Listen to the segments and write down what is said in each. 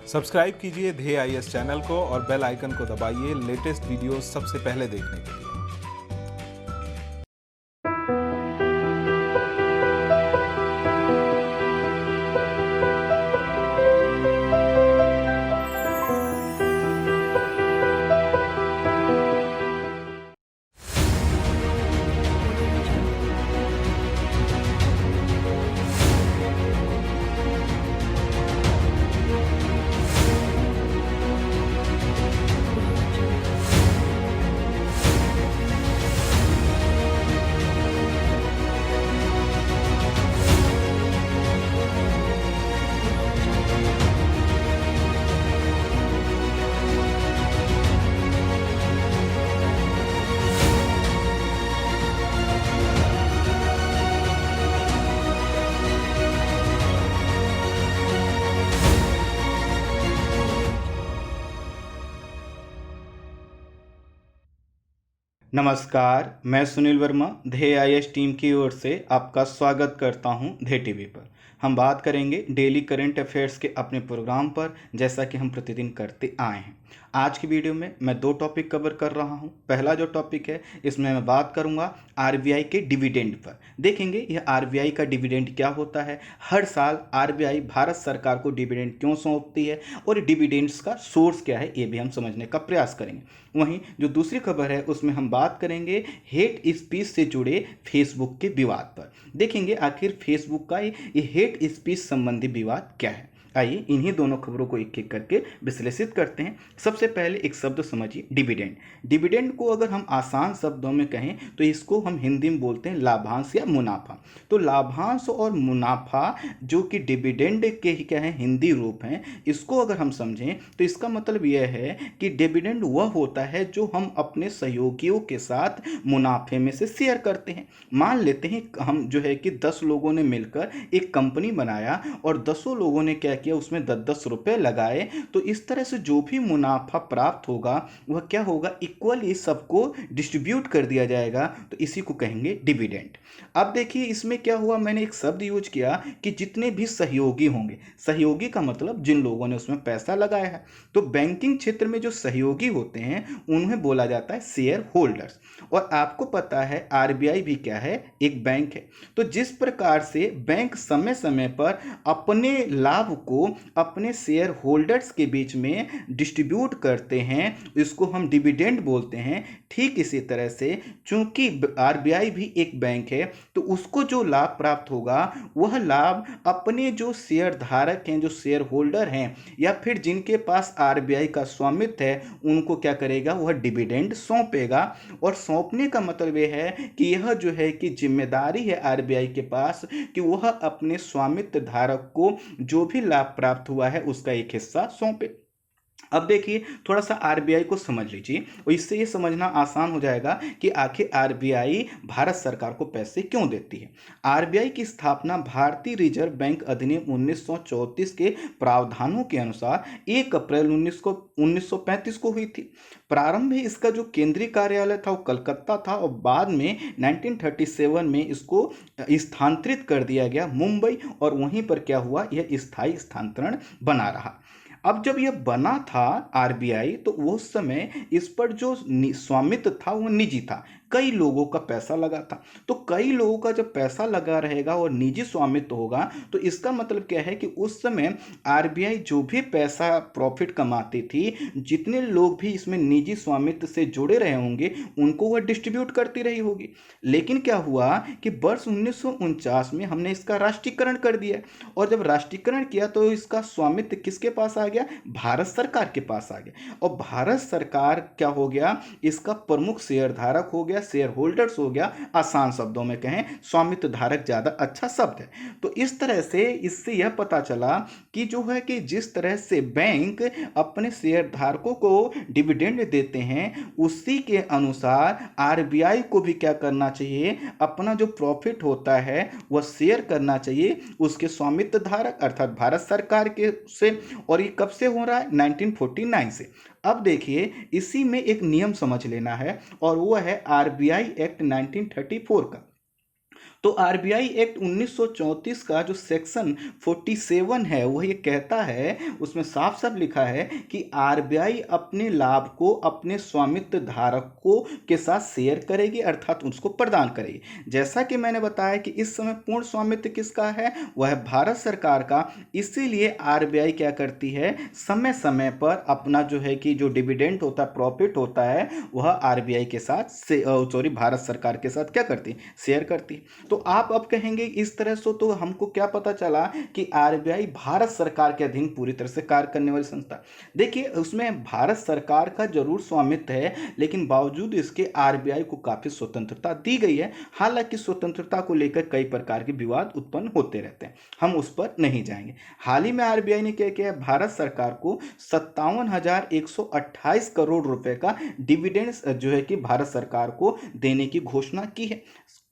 Subscribe कीजिए ध्येय IAS channel को और बेल आइकन को दबाइए लेटेस्ट वीडियो सबसे पहले देखने के लिए। नमस्कार, मैं सुनील वर्मा ध्येय आईएएस टीम की ओर से आपका स्वागत करता हूं ध्येय टीवी पर। हम बात करेंगे डेली करंट अफेयर्स के अपने प्रोग्राम पर, जैसा कि हम प्रतिदिन करते आए हैं। आज की वीडियो में मैं 2 टॉपिक कवर कर रहा हूं। पहला जो टॉपिक है, इसमें मैं बात करूंगा आरबीआई के डिविडेंड पर। देखेंगे यह आरबीआई का डिविडेंड क्या होता है, हर साल आरबीआई भारत सरकार को डिविडेंड क्यों सौंपती है और डिविडेंड्स का सोर्स क्या है, ये भी हम समझने का प्रयास करेंगे। वहीं जो दूसरी खबर है, उसमें हम बात करेंगे हेट स्पीच से जुड़े फेसबुक के विवाद पर। देखेंगे आखिर फेसबुक का ये हेट स्पीच संबंधी विवाद क्या है। आइए इन्हीं दोनों खबरों को एक एक करके विश्लेषित करते हैं। सबसे पहले एक शब्द समझिए, डिविडेंड। डिविडेंड को अगर हम आसान शब्दों में कहें तो इसको हम हिंदी में बोलते हैं लाभांश या मुनाफा। तो लाभांश और मुनाफा जो कि डिविडेंड के ही क्या है हिंदी रूप हैं, इसको अगर हम समझें तो इसका मतलब यह है कि डिविडेंड वह होता है जो हम अपने सहयोगियों के साथ मुनाफे में से शेयर करते हैं। मान लेते हैं हम जो है कि 10 लोगों ने मिलकर एक कंपनी बनाया और 10 लोगों ने क्या किया, उसमें 10-10 रुपए लगाए। तो इस तरह से जो भी मुनाफा प्राप्त होगा वह क्या होगा, इक्वली सबको डिस्ट्रीब्यूट कर दिया जाएगा। तो इसी को कहेंगे डिविडेंड। अब देखिए इसमें क्या हुआ, मैंने एक शब्द यूज किया कि जितने भी सहयोगी होंगे, सहयोगी का मतलब जिन लोगों ने उसमें पैसा लगाया है। तो बैंकिंग क्षेत्र में जो सहयोगी होते हैं उन्हें बोला जाता है शेयर होल्डर्स। और आपको पता है आरबीआई भी क्या है, एक बैंक है। तो जिस प्रकार से बैंक समय समय पर अपने लाभ को अपने शेयर होल्डर्स के बीच में डिस्ट्रीब्यूट करते हैं, इसको हम डिविडेंड बोलते हैं। ठीक इसी तरह से चूंकि आरबीआई भी एक बैंक है, तो उसको जो लाभ प्राप्त होगा वह लाभ अपने जो शेयर धारक हैं, जो शेयर होल्डर हैं, या फिर जिनके पास आरबीआई का स्वामित्व है, उनको क्या करेगा, वह डिविडेंड सौंपेगा। और सौंपने का मतलब यह है कि यह जो है कि जिम्मेदारी है आरबीआई के पास कि वह अपने स्वामित्व धारक को जो भी लाभ प्राप्त हुआ है उसका एक हिस्सा सौंपे। अब देखिए थोड़ा सा आरबीआई को समझ लीजिए और इससे ये समझना आसान हो जाएगा कि आखिर आरबीआई भारत सरकार को पैसे क्यों देती है। आरबीआई की स्थापना भारतीय रिजर्व बैंक अधिनियम 1934 के प्रावधानों के अनुसार 1 अप्रैल 1935 को हुई थी। प्रारंभ में इसका जो केंद्रीय कार्यालय था वो कलकत्ता था और बाद में 1937 में इसको स्थानांतरित कर दिया गया मुंबई, और वहीं पर क्या हुआ, यह स्थायी स्थानांतरण बना रहा। अब जब यह बना था आरबीआई, तो उस समय इस पर जो स्वामित्व था वो निजी था, कई लोगों का पैसा लगा था। तो कई लोगों का जब पैसा लगा रहेगा और निजी स्वामित्व होगा, तो इसका मतलब क्या है कि उस समय आरबीआई जो भी पैसा प्रॉफिट कमाती थी, जितने लोग भी इसमें निजी स्वामित्व से जुड़े रहे होंगे उनको वह डिस्ट्रीब्यूट करती रही होगी। लेकिन क्या हुआ कि वर्ष 1949 में हमने इसका राष्ट्रीयकरण कर दिया, और जब राष्ट्रीयकरण किया तो इसका स्वामित्व किसके पास आ गया, भारत सरकार के पास आ गया। और भारत सरकार क्या हो गया, इसका प्रमुख शेयरधारक हो गया, शेयर होल्डर्स हो गया। आसान शब्दों में कहें, स्वामित्व धारक ज्यादा अच्छा शब्द है। तो इस तरह से इससे यह पता चला कि जो है कि जिस तरह से बैंक अपने शेयर धारकों को डिविडेंड देते हैं, उसी के अनुसार आरबीआई को भी क्या करना चाहिए, अपना जो प्रॉफिट होता है वह शेयर करना चाहिए उसके स्वामित्व धारक अर्थात भारत सरकार के से। और ये कब से हो रहा है, 1949 से। अब देखिए इसी में एक नियम समझ लेना है, और वो है आरबीआई एक्ट 1934 का। तो आरबीआई एक्ट 1934 का जो सेक्शन 47 है वो ये कहता है, उसमें साफ साफ लिखा है कि आरबीआई अपने लाभ को अपने स्वामित्व धारकों के साथ शेयर करेगी, अर्थात उसको प्रदान करेगी। जैसा कि मैंने बताया कि इस समय पूर्ण स्वामित्व किसका है, वह भारत सरकार का। इसीलिए आरबीआई क्या करती है, समय समय पर अपना जो है कि जो डिविडेंड होता है, प्रॉफिट होता है, वह आरबीआई के साथ भारत सरकार के साथ क्या करती है, शेयर करती है। तो आप अब कहेंगे इस तरह से तो हमको क्या पता चला कि आरबीआई भारत सरकार के अधीन पूरी तरह से कार्य करने वाली संस्था। देखिए उसमें भारत सरकार का जरूर स्वामित्व है, लेकिन बावजूद इसके आरबीआई को काफी स्वतंत्रता दी गई है। हालांकि स्वतंत्रता को लेकर कई प्रकार के विवाद उत्पन्न होते रहते हैं, हम उस पर नहीं जाएंगे। हाल ही में आरबीआई ने क्या किया, भारत सरकार को 57,128 करोड़ रुपए का डिविडेंड जो है कि भारत सरकार को देने की घोषणा की है।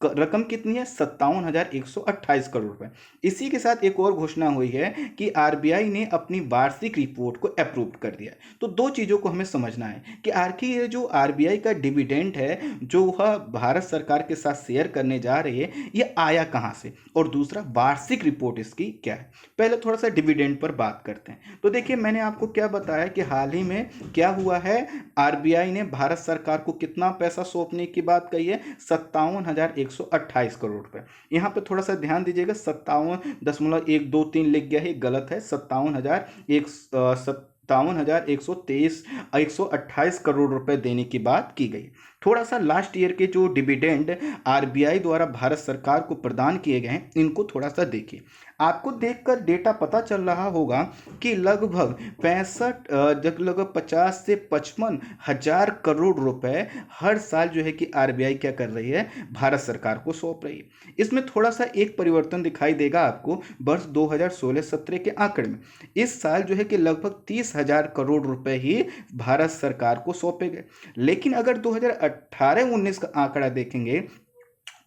रकम कितनी है, 57,128 करोड़ रुपए। इसी के साथ एक और घोषणा हुई है कि आरबीआई ने अपनी वार्षिक रिपोर्ट को अप्रूव कर दिया। तो दो चीजों को हमें समझना है कि आखिर ये जो आरबीआई का डिविडेंड है जो वह भारत सरकार के साथ शेयर करने जा रही है, ये आया कहां से, और दूसरा वार्षिक रिपोर्ट इसकी क्या है। पहले थोड़ा सा डिविडेंड पर बात करते हैं। तो देखिए मैंने आपको क्या बताया कि हाल ही में क्या हुआ है, आरबीआई ने भारत सरकार को कितना पैसा सौंपने की बात कही है, 57,128 करोड़ रुपए। यहाँ पे थोड़ा सा ध्यान दीजिएगा, 57.123 लिख गया है, गलत है। 57,128 करोड़ रुपए देने की बात की गई। थोड़ा सा लास्ट ईयर के जो डिविडेंड आरबीआई द्वारा भारत सरकार को प्रदान किए गए हैं, इनको थोड़ा सा देखिए। आपको देखकर डेटा पता चल रहा होगा कि लगभग 50 से 55 हजार करोड़ रुपए हर साल जो है कि आरबीआई क्या कर रही है, भारत सरकार को सौंप रही है। इसमें थोड़ा सा एक परिवर्तन दिखाई देगा आपको वर्ष 2016-17 के आंकड़े में। इस साल जो है कि लगभग 30,000 करोड़ रुपए ही भारत सरकार को सौंपे गए। लेकिन अगर 2018-19 का आंकड़ा देखेंगे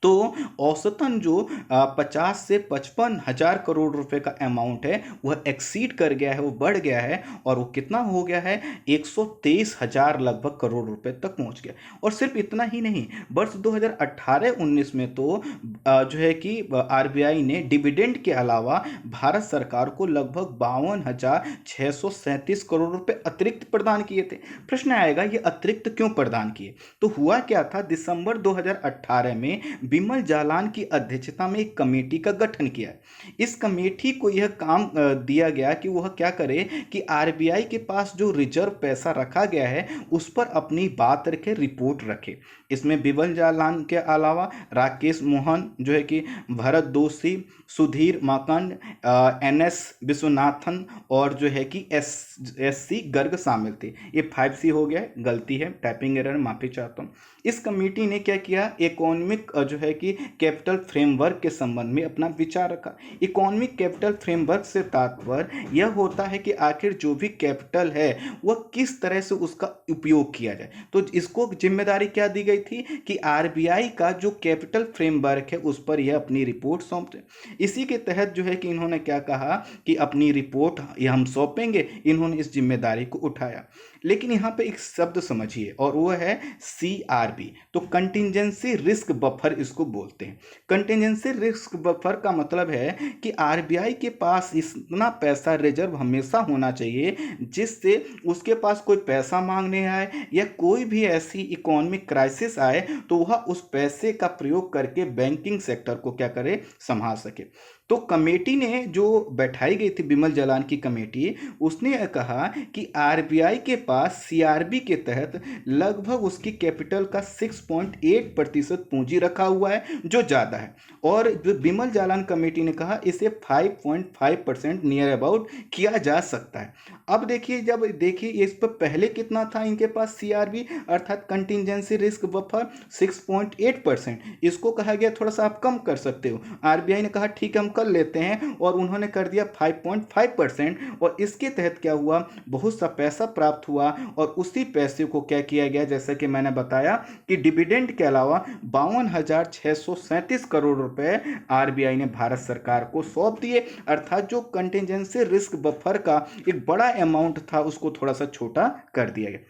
तो औसतन जो 50 से 55 हजार करोड़ रुपए का अमाउंट है वह एक्सीड कर गया है, वो बढ़ गया है, और वो कितना हो गया है, 123,000 लगभग करोड़ रुपए तक पहुंच गया। और सिर्फ इतना ही नहीं, वर्ष 2018-19 में तो जो है कि आरबीआई ने डिविडेंड के अलावा भारत सरकार को लगभग 52,637 करोड़ रुपए अतिरिक्त प्रदान किए थे। प्रश्न आएगा ये अतिरिक्त क्यों प्रदान किए। तो हुआ क्या था, दिसंबर 2018 में बिमल जालान की अध्यक्षता में एक कमेटी का गठन किया। इस कमेटी को यह काम दिया गया कि वह क्या करे कि आरबीआई के पास जो रिजर्व पैसा रखा गया है उस पर अपनी बात रखे, रिपोर्ट रखे। इसमें बिमल जालान के अलावा राकेश मोहन जो है कि भरत दोषी, सुधीर माकंड, एनएस विश्वनाथन और जो है कि एससी गर्ग शामिल थे। ये 5C हो गया, गलती है, टाइपिंग एरर, माफी चाहता हूँ। इस कमेटी ने क्या किया, इकोनॉमिक जो है कि कैपिटल फ्रेमवर्क के संबंध में अपना विचार रखा। इकोनॉमिक कैपिटल फ्रेमवर्क से तात्पर्य यह होता है कि आखिर जो भी कैपिटल है वह किस तरह से उसका उपयोग किया जाए। तो इसको जिम्मेदारी क्या दी गई थी कि आरबीआई का जो कैपिटल फ्रेमवर्क है उस पर यह अपनी रिपोर्ट सौंपते। इसी के तहत जो है कि इन्होंने क्या कहा कि अपनी रिपोर्ट ये हम सौंपेंगे, इन्होंने इस जिम्मेदारी को उठाया। लेकिन यहाँ पे एक शब्द समझिए और वो है CRB। तो कंटिजेंसी रिस्क बफर इसको बोलते हैं। कंटिजेंसी रिस्क बफर का मतलब है कि आरबीआई के पास इतना पैसा रिजर्व हमेशा होना चाहिए जिससे उसके पास कोई पैसा मांगने आए या कोई भी ऐसी इकोनॉमिक क्राइसिस आए तो वह उस पैसे का प्रयोग करके बैंकिंग सेक्टर को क्या करे, संभाल सके। तो कमेटी ने जो बैठाई गई थी, बिमल जालान की कमेटी, उसने कहा कि आरबीआई के पास CRB के तहत लगभग उसकी कैपिटल का 6.8% पूंजी रखा हुआ है जो ज़्यादा है, और जो बिमल जालान कमेटी ने कहा इसे 5.5% नियर अबाउट किया जा सकता है। अब देखिए, जब देखिए इस पर पहले कितना था इनके पास CRB अर्थात कंटिजेंसी रिस्क बफर 6.8%, इसको कहा गया थोड़ा सा आप कम कर सकते हो। आरबीआई ने कहा ठीक है हम कर लेते हैं, और उन्होंने कर दिया 5.5%। और इसके तहत क्या हुआ, बहुत सा पैसा प्राप्त हुआ, और उसी पैसे को क्या किया गया, जैसा कि मैंने बताया कि डिविडेंड के अलावा 52,637 करोड़ रुपए आरबीआई ने भारत सरकार को सौंप दिए। अर्थात जो कंटिजेंसी रिस्क बफर का एक बड़ा अमाउंट था उसको थोड़ा सा छोटा कर दिया गया।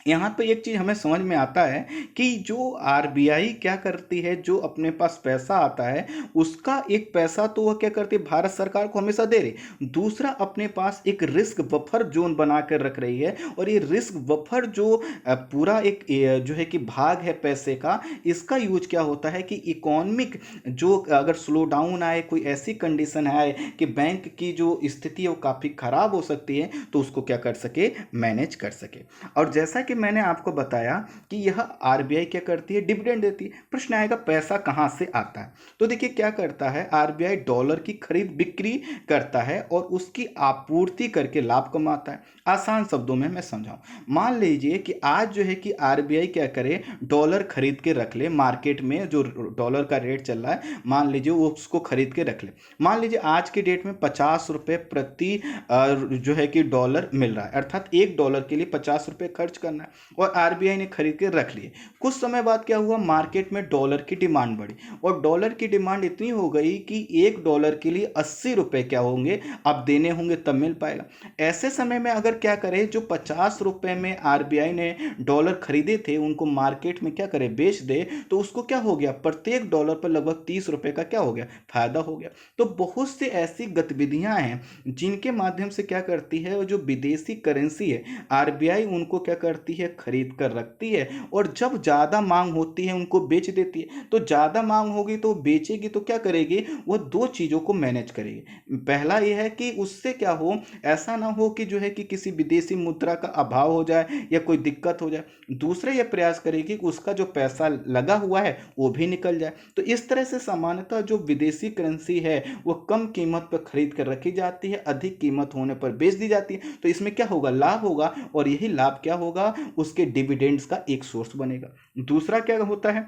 यहाँ पे एक चीज़ हमें समझ में आता है कि जो आरबीआई क्या करती है, जो अपने पास पैसा आता है उसका एक पैसा तो वह क्या करती है, भारत सरकार को हमेशा दे रही, दूसरा अपने पास एक रिस्क बफर जोन बना कर रख रही है। और ये रिस्क बफर जो पूरा एक जो है कि भाग है पैसे का, इसका यूज क्या होता है कि इकोनॉमिक जो अगर स्लो डाउन आए, कोई ऐसी कंडीशन आए कि बैंक की जो स्थिति है वो काफ़ी खराब हो सकती है, तो उसको क्या कर सके, मैनेज कर सके। और जैसा कि मैंने आपको बताया कि यह आरबीआई क्या करती है, डिविडेंड देती है। प्रश्न आएगा पैसा कहाँ से आता है, तो देखिए क्या करता है, आरबीआई डॉलर की खरीद बिक्री करता है और उसकी आपूर्ति करके लाभ कमाता है। आसान शब्दों में मैं समझाऊं, मान लीजिए कि आज जो है कि आरबीआई क्या करे, डॉलर खरीद के रख ले, मार्केट में जो डॉलर का रेट चल रहा है मान लीजिए वो उसको खरीद के रख ले। मान लीजिए आज के डेट में 50 रुपये प्रति जो है कि डॉलर मिल रहा है, अर्थात $1 के लिए 50 रुपये खर्च करना है, और आरबीआई ने खरीद के रख लिए। कुछ समय बाद क्या हुआ, मार्केट में डॉलर की डिमांड बढ़ी और डॉलर की डिमांड इतनी हो गई कि $1 के लिए 80 रुपये क्या होंगे, अब देने होंगे तब मिल पाएगा। ऐसे समय में अगर क्या करे, जो 50 रुपये में आरबीआई ने डॉलर खरीदे थे उनको मार्केट में क्या करे, बेच दे, तो उसको क्या हो गया, प्रत्येक डॉलर पर लगभग 30 रुपये का क्या हो गया, फायदा हो गया। तो बहुत सी ऐसी गतिविधियां हैं जिनके माध्यम से क्या करती है, जो विदेशी करेंसी है आरबीआई उनको क्या करती है, खरीद कर रखती है, और जब ज़्यादा मांग होती है उनको बेच देती है। तो ज़्यादा मांग होगी तो बेचेगी, तो क्या करेगी, वो दो चीज़ों को मैनेज करेगी। पहला ये है कि उससे क्या हो, ऐसा ना हो कि जो है कि किसी विदेशी मुद्रा का अभाव हो जाए या कोई दिक्कत हो जाए। दूसरा ये प्रयास करेगी कि उसका जो पैसा लगा हुआ है वो भी निकल जाए। तो इस तरह से सामान्यतः जो विदेशी करेंसी है वो कम कीमत पर खरीद कर रखी जाती है, अधिक कीमत होने पर बेच दी जाती है। तो इसमें क्या होगा, लाभ होगा, और यही लाभ क्या होगा, उसके डिविडेंड्स का एक सोर्स बनेगा। दूसरा क्या होता है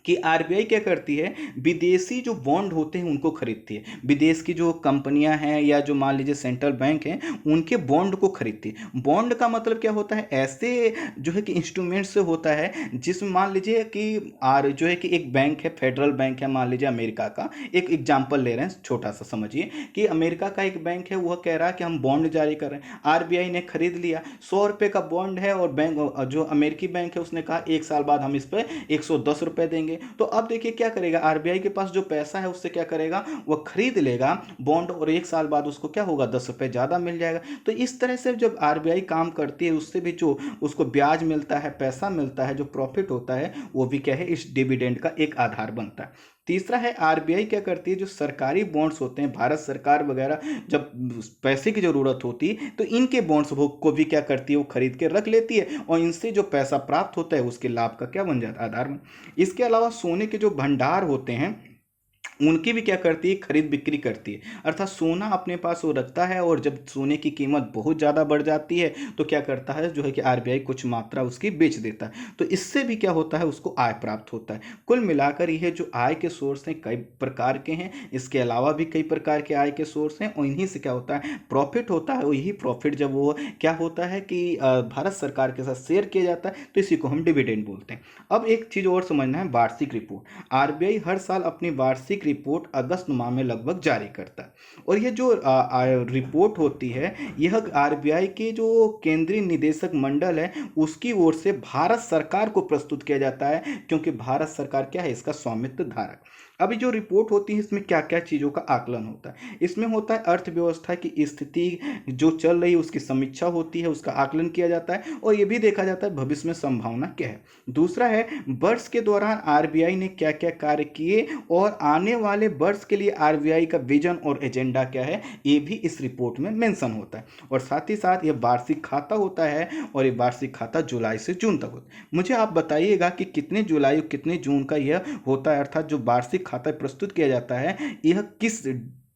कि आरबीआई क्या करती है, विदेशी जो बॉन्ड होते हैं उनको खरीदती है। विदेश की जो कंपनियां हैं या जो मान लीजिए सेंट्रल बैंक हैं उनके बॉन्ड को खरीदती है। बॉन्ड का मतलब क्या होता है, ऐसे जो है कि इंस्ट्रूमेंट से होता है जिसमें मान लीजिए कि जो है कि एक बैंक है, फेडरल बैंक है, मान लीजिए अमेरिका का, एक एग्जाम्पल ले रहे हैं छोटा सा, समझिए कि अमेरिका का एक बैंक है, वह कह रहा है कि हम बॉन्ड जारी कर रहे हैं। आरबीआई ने खरीद लिया, 100 रुपये का बॉन्ड है, और बैंक जो अमेरिकी बैंक है उसने कहा 1 साल बाद हम इस पर 110 रुपये देंगे। तो अब देखिए क्या करेगा, आरबीआई के पास जो पैसा है उससे क्या करेगा, वह खरीद लेगा बॉन्ड, और 1 साल बाद उसको क्या होगा, 10 रुपये ज़्यादा मिल जाएगा। तो इस तरह से जब आरबीआई काम करती है उससे भी जो उसको ब्याज मिलता है, पैसा मिलता है, जो प्रॉफिट होता है वो भी क्या है, इस डिविडेंड का एक आधार बनता है। तीसरा है, आरबीआई क्या करती है, जो सरकारी बॉन्ड्स होते हैं, भारत सरकार वगैरह जब पैसे की जरूरत होती है तो इनके बॉन्ड्स को भी क्या करती है, वो खरीद के रख लेती है, और इनसे जो पैसा प्राप्त होता है उसके लाभ का क्या बन जाता है, आधार में। इसके अलावा सोने के जो भंडार होते हैं उनकी भी क्या करती है, खरीद बिक्री करती है, अर्थात सोना अपने पास वो रखता है, और जब सोने की कीमत बहुत ज़्यादा बढ़ जाती है तो क्या करता है, जो है कि आरबीआई कुछ मात्रा उसकी बेच देता है। तो इससे भी क्या होता है, उसको आय प्राप्त होता है। कुल मिलाकर यह जो आय के सोर्स हैं कई प्रकार के हैं, इसके अलावा भी कई प्रकार के आय के सोर्स हैं, और इन्हीं से क्या होता है, प्रॉफिट होता है। और यही प्रॉफिट जब वो क्या होता है कि भारत सरकार के साथ शेयर किया जाता है तो इसी को हम डिविडेंड बोलते हैं। अब एक चीज़ और समझना है, वार्षिक रिपोर्ट। आरबीआई हर साल अपनी वार्षिक रिपोर्ट अगस्त माह में लगभग जारी करता है, और ये जो रिपोर्ट होती है यह आरबीआई के जो केंद्रीय निदेशक मंडल है उसकी ओर से भारत सरकार को प्रस्तुत किया जाता है, क्योंकि भारत सरकार क्या है, इसका स्वामित्व धारक। अभी जो रिपोर्ट होती है इसमें क्या क्या चीज़ों का आकलन होता है, इसमें होता है अर्थव्यवस्था की स्थिति जो चल रही है उसकी समीक्षा होती है, उसका आकलन किया जाता है, और ये भी देखा जाता है भविष्य में संभावना क्या है। दूसरा है, वर्ष के दौरान आरबीआई ने क्या क्या कार्य किए और आने वाले वर्ष के लिए आरबीआई का विजन और एजेंडा क्या है, ये भी इस रिपोर्ट में मेंशन होता है। और साथ ही साथ ये वार्षिक खाता होता है, और ये वार्षिक खाता जुलाई से जून तक होता है। मुझे आप बताइएगा कि कितने जुलाई और कितने जून का यह होता है, अर्थात जो वार्षिक खाता प्रस्तुत किया जाता है यह किस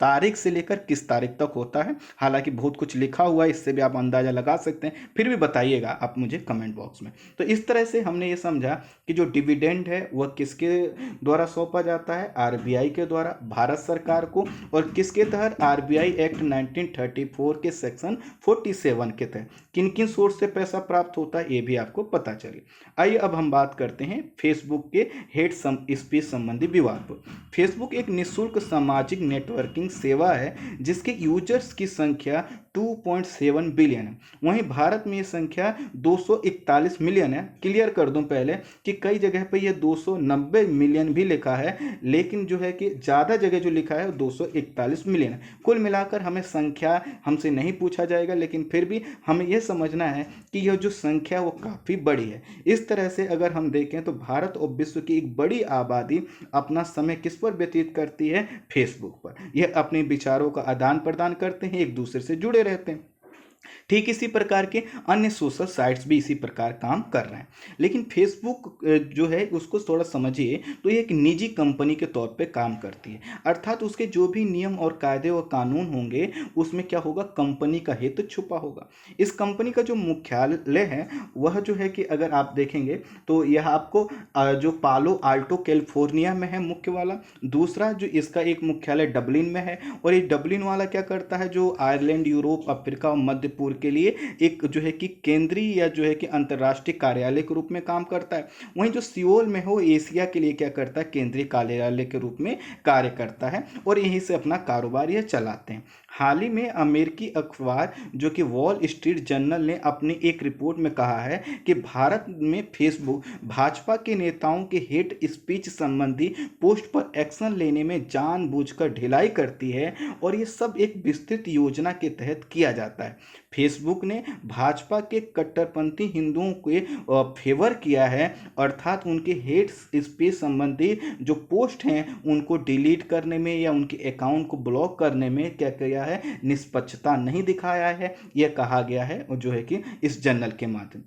तारीख से लेकर किस तारीख तक होता है। हालांकि बहुत कुछ लिखा हुआ है, इससे भी आप अंदाजा लगा सकते हैं, फिर भी बताइएगा आप मुझे कमेंट बॉक्स में। तो इस तरह से हमने ये समझा कि जो डिविडेंड है वह किसके द्वारा सौंपा जाता है, आरबीआई के द्वारा भारत सरकार को, और किसके तहत, आरबीआई एक्ट 1934 के सेक्शन 47 के तहत किन किन सोर्स से पैसा प्राप्त होता है ये भी आपको पता चले। आइए अब हम बात करते हैं फेसबुक के हेट स्पीच संबंधी विवाद पर। फेसबुक एक निःशुल्क सामाजिक नेटवर्किंग सेवा है जिसके यूजर्स की संख्या 2.7 बिलियन है। वहीं भारत में ये संख्या 241 मिलियन है। क्लियर कर दूं पहले कि कई जगह पे ये 290 मिलियन भी लिखा है, लेकिन जो है कि ज़्यादा जगह जो लिखा है वो 241 मिलियन है। कुल मिलाकर हमें संख्या हमसे नहीं पूछा जाएगा, लेकिन फिर भी हमें यह समझना है कि यह जो संख्या वो काफ़ी बड़ी है। इस तरह से अगर हम देखें तो भारत और विश्व की एक बड़ी आबादी अपना समय किस पर व्यतीत करती है? फेसबुक पर। यह अपने विचारों का आदान प्रदान करते हैं, एक दूसरे से जुड़े रहते हैं। ठीक इसी प्रकार के अन्य सोशल साइट्स भी इसी प्रकार काम कर रहे हैं। लेकिन फेसबुक जो है उसको थोड़ा समझिए तो ये एक निजी कंपनी के तौर पे काम करती है, अर्थात उसके जो भी नियम और कायदे और कानून होंगे उसमें क्या होगा? कंपनी का हित छुपा होगा। इस कंपनी का जो मुख्यालय है वह जो है कि अगर आप देखेंगे तो यह आपको जो पालो आल्टो कैलिफोर्निया में है मुख्य वाला। दूसरा जो इसका एक मुख्यालय डबलिन में है, और ये डबलिन वाला क्या करता है? जो आयरलैंड, यूरोप, अफ्रीका और मध्य पूर्व के लिए एक जो है कि केंद्रीय या जो है कि अंतर्राष्ट्रीय कार्यालय के रूप में काम करता है। वहीं जो सियोल में हो एशिया के लिए क्या करता है? केंद्रीय कार्यालय के रूप में कार्य करता है, और यहीं से अपना कारोबार यह चलाते हैं। हाल ही में अमेरिकी अखबार जो कि वॉल स्ट्रीट जर्नल ने अपनी एक रिपोर्ट में कहा है कि भारत में फेसबुक भाजपा के नेताओं के हेट स्पीच संबंधी पोस्ट पर एक्शन लेने में जानबूझकर ढिलाई करती है, और ये सब एक विस्तृत योजना के तहत किया जाता है। फेसबुक ने भाजपा के कट्टरपंथी हिंदुओं के फेवर किया है, अर्थात उनके हेट स्पीच संबंधी जो पोस्ट हैं उनको डिलीट करने में या उनके अकाउंट को ब्लॉक करने में क्या किया है? निष्पक्षता नहीं दिखाया है, यह कहा गया है जो है कि इस जर्नल के माध्यम।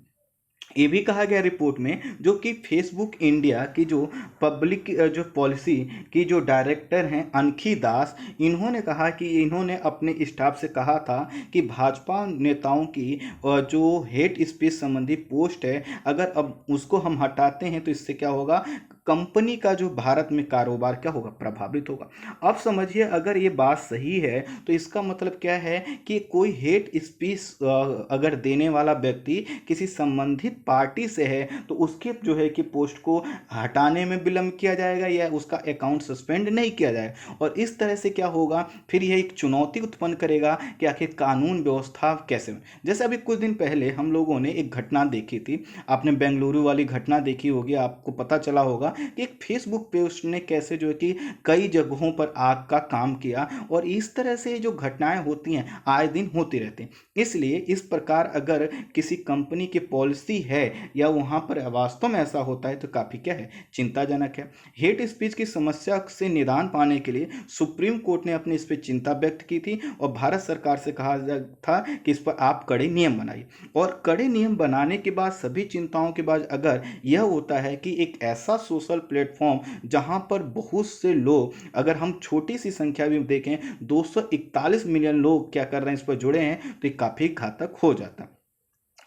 ये भी कहा गया रिपोर्ट में जो कि फेसबुक इंडिया की जो पब्लिक जो पॉलिसी की जो डायरेक्टर हैं अनखी दास, इन्होंने कहा कि इन्होंने अपने स्टाफ से कहा था कि भाजपा नेताओं की जो हेट स्पीच संबंधी पोस्ट है, अगर अब उसको हम हटाते हैं तो इससे क्या होगा? कंपनी का जो भारत में कारोबार क्या होगा? प्रभावित होगा। अब समझिए अगर ये बात सही है तो इसका मतलब क्या है कि कोई हेट स्पीच अगर देने वाला व्यक्ति किसी संबंधित पार्टी से है तो उसके जो है कि पोस्ट को हटाने में विलंब किया जाएगा या उसका अकाउंट सस्पेंड नहीं किया जाएगा। और इस तरह से क्या होगा? फिर यह एक चुनौती उत्पन्न करेगा कि आखिर कानून व्यवस्था कैसे। जैसे अभी कुछ दिन पहले हम लोगों ने एक घटना देखी थी, आपने बेंगलुरु वाली घटना देखी होगी, आपको पता चला होगा कि एक फेसबुक पोस्ट ने कैसे जो है कि कई जगहों पर आग का काम किया। और इस तरह से जो घटनाएं होती हैं आए दिन होती रहती हैं। इसलिए इस प्रकार अगर किसी कंपनी की पॉलिसी है या वहां पर वास्तव में ऐसा होता है तो काफी क्या है? चिंताजनक है। हेट स्पीच की समस्या से निदान पाने के लिए सुप्रीम कोर्ट ने अपनी इस पर चिंता व्यक्त की थी और भारत सरकार से कहा था कि इस पर आप कड़े नियम बनाइए। और कड़े नियम बनाने के बाद सभी चिंताओं के बाद अगर यह होता है कि एक ऐसा सोशल प्लेटफॉर्म जहां पर बहुत से लोग, अगर हम छोटी सी संख्या भी देखें 241 मिलियन लोग क्या कर रहे हैं, इस पर जुड़े हैं, तो ये काफी घातक हो जाता।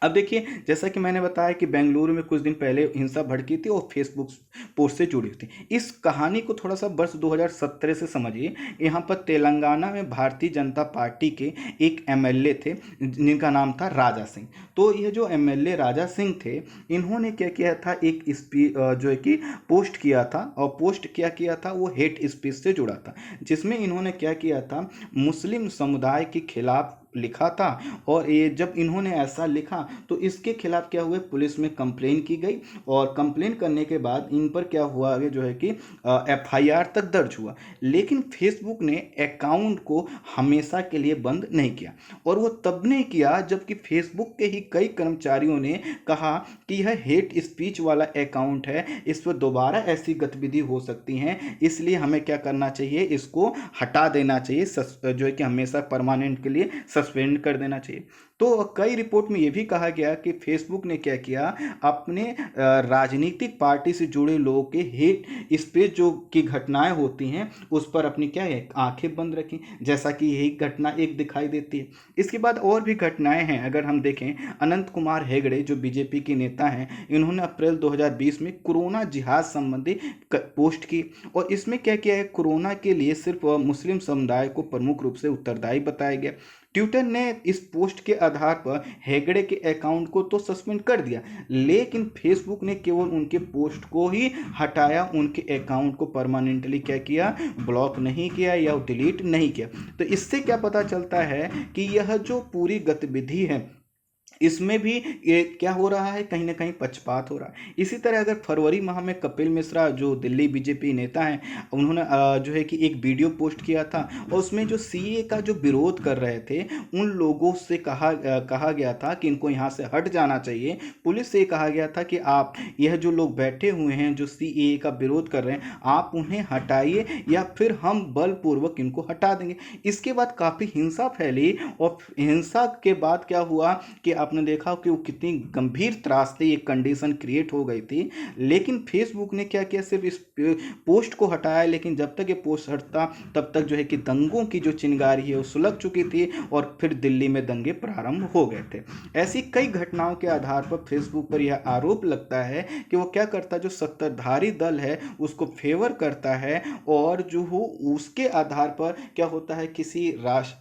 अब देखिए जैसा कि मैंने बताया कि बेंगलुरु में कुछ दिन पहले हिंसा भड़की थी और फेसबुक पोस्ट से जुड़ी थी। इस कहानी को थोड़ा सा वर्ष 2017 से समझिए। यहाँ पर तेलंगाना में भारतीय जनता पार्टी के एक एमएलए थे जिनका नाम था राजा सिंह। तो ये जो एमएलए राजा सिंह थे, इन्होंने क्या किया था? एक जो है कि पोस्ट किया था, और पोस्ट क्या किया था? वो हेट स्पीच से जुड़ा था, जिसमें इन्होंने क्या किया था? मुस्लिम समुदाय के खिलाफ लिखा था। और ये जब इन्होंने ऐसा लिखा तो इसके खिलाफ क्या हुआ? पुलिस में कंप्लेन की गई, और कंप्लेन करने के बाद इन पर क्या हुआ? आगे जो है कि एफआईआर तक दर्ज हुआ। लेकिन फेसबुक ने अकाउंट को हमेशा के लिए बंद नहीं किया, और वो तब नहीं किया जबकि फेसबुक के ही कई कर्मचारियों ने कहा कि यह हेट स्पीच वाला अकाउंट है, इस पर दोबारा ऐसी गतिविधि हो सकती हैं, इसलिए हमें क्या करना चाहिए? इसको हटा देना चाहिए, जो है कि हमेशा परमानेंट के लिए सस्पेंड कर देना चाहिए। तो कई रिपोर्ट में यह भी कहा गया कि फेसबुक ने क्या किया? अपने राजनीतिक पार्टी से जुड़े लोगों के हेट स्पीच जो की घटनाएं होती हैं उस पर अपनी क्या है? आंखें बंद रखी, जैसा कि यही घटना एक दिखाई देती है। इसके बाद और भी घटनाएं हैं। अगर हम देखें, अनंत कुमार हेगड़े जो बीजेपी के नेता हैं, इन्होंने अप्रैल 2020 में कोरोना जिहाद संबंधी पोस्ट की, और इसमें क्या किया है? कोरोना के लिए सिर्फ मुस्लिम समुदाय को प्रमुख रूप से उत्तरदायी बताया गया। ट्विटर ने इस पोस्ट के आधार पर हेगड़े के अकाउंट को तो सस्पेंड कर दिया, लेकिन फेसबुक ने केवल उनके पोस्ट को ही हटाया, उनके अकाउंट को परमानेंटली क्या किया, ब्लॉक नहीं किया या डिलीट नहीं किया। तो इससे क्या पता चलता है कि यह जो पूरी गतिविधि है इसमें भी ये क्या हो रहा है, कहीं ना कहीं पक्षपात हो रहा है। इसी तरह अगर फरवरी माह में कपिल मिश्रा जो दिल्ली बीजेपी नेता हैं, उन्होंने जो है कि एक वीडियो पोस्ट किया था और उसमें जो सीए का जो विरोध कर रहे थे उन लोगों से कहा गया था कि इनको यहाँ से हट जाना चाहिए। पुलिस से कहा गया था कि आप यह जो लोग बैठे हुए हैं जो सीए का विरोध कर रहे हैं आप उन्हें हटाइए या फिर हम बलपूर्वक इनको हटा देंगे। इसके बाद काफ़ी हिंसा फैली और हिंसा के बाद क्या हुआ कि आपने देखा कि वो कितनी गंभीर त्रासदी एक कंडीशन क्रिएट हो गई थी। लेकिन फेसबुक ने क्या किया, सिर्फ इस पोस्ट को हटाया, लेकिन जब तक ये पोस्ट हटता तब तक जो है कि दंगों की जो चिंगारी है वो सुलग चुकी थी और फिर दिल्ली में दंगे प्रारंभ हो गए थे। ऐसी कई घटनाओं के आधार पर फेसबुक पर यह आरोप लगता है कि वो क्या करता है, जो सत्ताधारी दल है उसको फेवर करता है और जो हो उसके आधार पर क्या होता है, किसी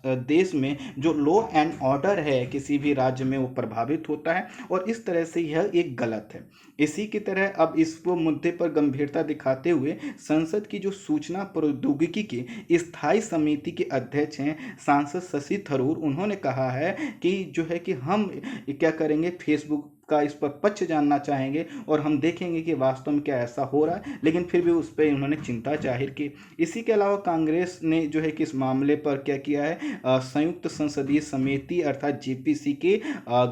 देश में जो लॉ एंड ऑर्डर है किसी भी राज्य में वो प्रभावित होता है और इस तरह से यह एक गलत है। इसी की तरह अब इस मुद्दे पर गंभीरता दिखाते हुए संसद की जो सूचना प्रौद्योगिकी की स्थायी समिति के अध्यक्ष हैं सांसद शशि थरूर, उन्होंने कहा है कि जो है कि हम क्या करेंगे, फेसबुक का इस पर पक्ष जानना चाहेंगे और हम देखेंगे कि वास्तव में क्या ऐसा हो रहा है, लेकिन फिर भी उस पर उन्होंने चिंता जाहिर की। इसी के अलावा कांग्रेस ने जो है कि इस मामले पर क्या किया है, संयुक्त संसदीय समिति अर्थात जेपीसी के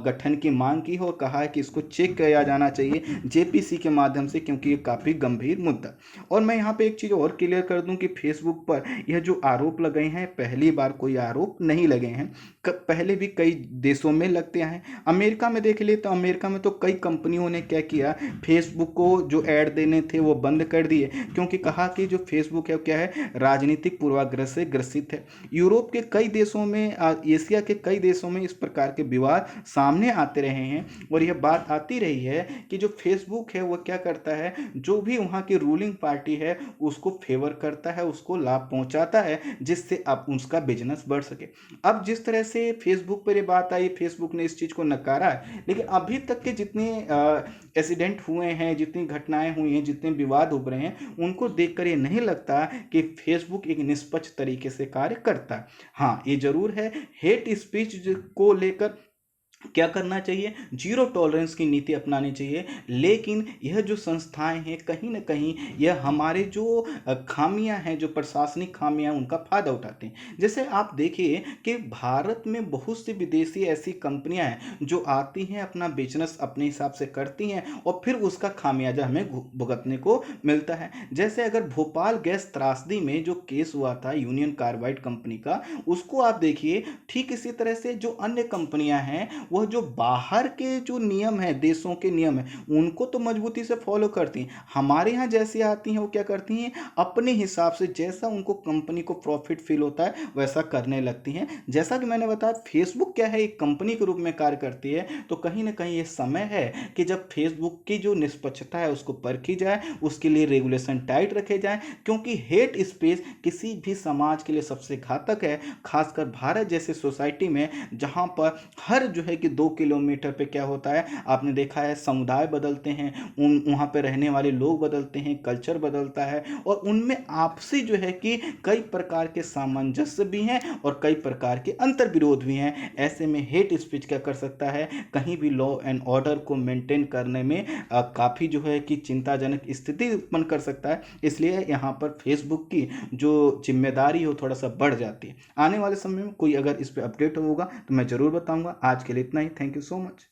गठन की मांग की है और कहा है कि इसको चेक किया जाना चाहिए जेपीसी के माध्यम से, क्योंकि ये काफ़ी गंभीर मुद्दा। और मैं यहाँ पे एक चीज़ और क्लियर कर दूँ कि फेसबुक पर यह जो आरोप लगे हैं पहली बार कोई आरोप नहीं लगे हैं, पहले भी कई देशों में लगते हैं। अमेरिका में देख ले तो अमेरिका में तो कई कंपनियों ने क्या किया, फेसबुक को जो ऐड देने थे वो बंद कर दिए, क्योंकि कहा कि जो फेसबुक है क्या है, राजनीतिक पूर्वाग्रह से ग्रसित है। यूरोप के कई देशों में, एशिया के कई देशों में इस प्रकार के विवाद सामने आते रहे हैं और यह बात आती रही है कि जो फेसबुक है वो क्या करता है, जो भी वहाँ की रूलिंग पार्टी है उसको फेवर करता है, उसको लाभ पहुँचाता है, जिससे अब उसका बिजनेस बढ़ सके। अब जिस तरह से फेसबुक पर ये बात आई, फेसबुक ने इस चीज़ को नकारा है, लेकिन अभी तक के जितने एक्सीडेंट हुए हैं, जितनी घटनाएं हुई हैं, जितने विवाद उभरे हैं, उनको देखकर ये नहीं लगता कि फेसबुक एक निष्पक्ष तरीके से कार्य करता है। हाँ, ये जरूर है, हेट स्पीच को लेकर क्या करना चाहिए, जीरो टॉलरेंस की नीति अपनानी चाहिए, लेकिन यह जो संस्थाएं हैं कहीं ना कहीं यह हमारे जो खामियां हैं, जो प्रशासनिक खामियां हैं, उनका फायदा उठाते हैं। जैसे आप देखिए कि भारत में बहुत सी विदेशी ऐसी कंपनियां हैं जो आती हैं, अपना बिजनेस अपने हिसाब से करती हैं और फिर उसका खामियाजा हमें भुगतने को मिलता है। जैसे अगर भोपाल गैस त्रासदी में जो केस हुआ था यूनियन कार्बाइड कंपनी का, उसको आप देखिए, ठीक इसी तरह से जो अन्य कंपनियां हैं वह जो बाहर के जो नियम है, देशों के नियम है, उनको तो मजबूती से फॉलो करती हैं। हमारे यहाँ जैसी आती हैं वो क्या करती हैं, अपने हिसाब से जैसा उनको कंपनी को प्रॉफिट फील होता है वैसा करने लगती हैं। जैसा कि मैंने बताया, फेसबुक क्या है, एक कंपनी के रूप में कार्य करती है, तो कहीं ना कहीं ये समय है कि जब फेसबुक की जो निष्पक्षता है उसको परखी जाए, उसके लिए रेगुलेशन टाइट रखे जाए, क्योंकि हेट स्पीच किसी भी समाज के लिए सबसे घातक है, खासकर भारत जैसे सोसाइटी में जहाँ पर हर जो है कि 2 किलोमीटर पे क्या होता है, आपने देखा है, समुदाय बदलते हैं, वहाँ पे रहने वाले लोग बदलते हैं, कल्चर बदलता है और उनमें आपसी जो है कि कई प्रकार के सामंजस्य भी हैं और कई प्रकार के अंतर विरोध भी हैं। ऐसे में हेट स्पीच क्या कर सकता है, कहीं भी लॉ एंड ऑर्डर को मेंटेन करने में काफ़ी जो है कि चिंताजनक स्थिति उत्पन्न कर सकता है। इसलिए यहाँ पर फेसबुक की जो जिम्मेदारी हो थोड़ा सा बढ़ जाती है। आने वाले समय में कोई अगर इस पर अपडेट होगा तो मैं ज़रूर बताऊँगा। आज के लिए इतना ही। Thank you so much.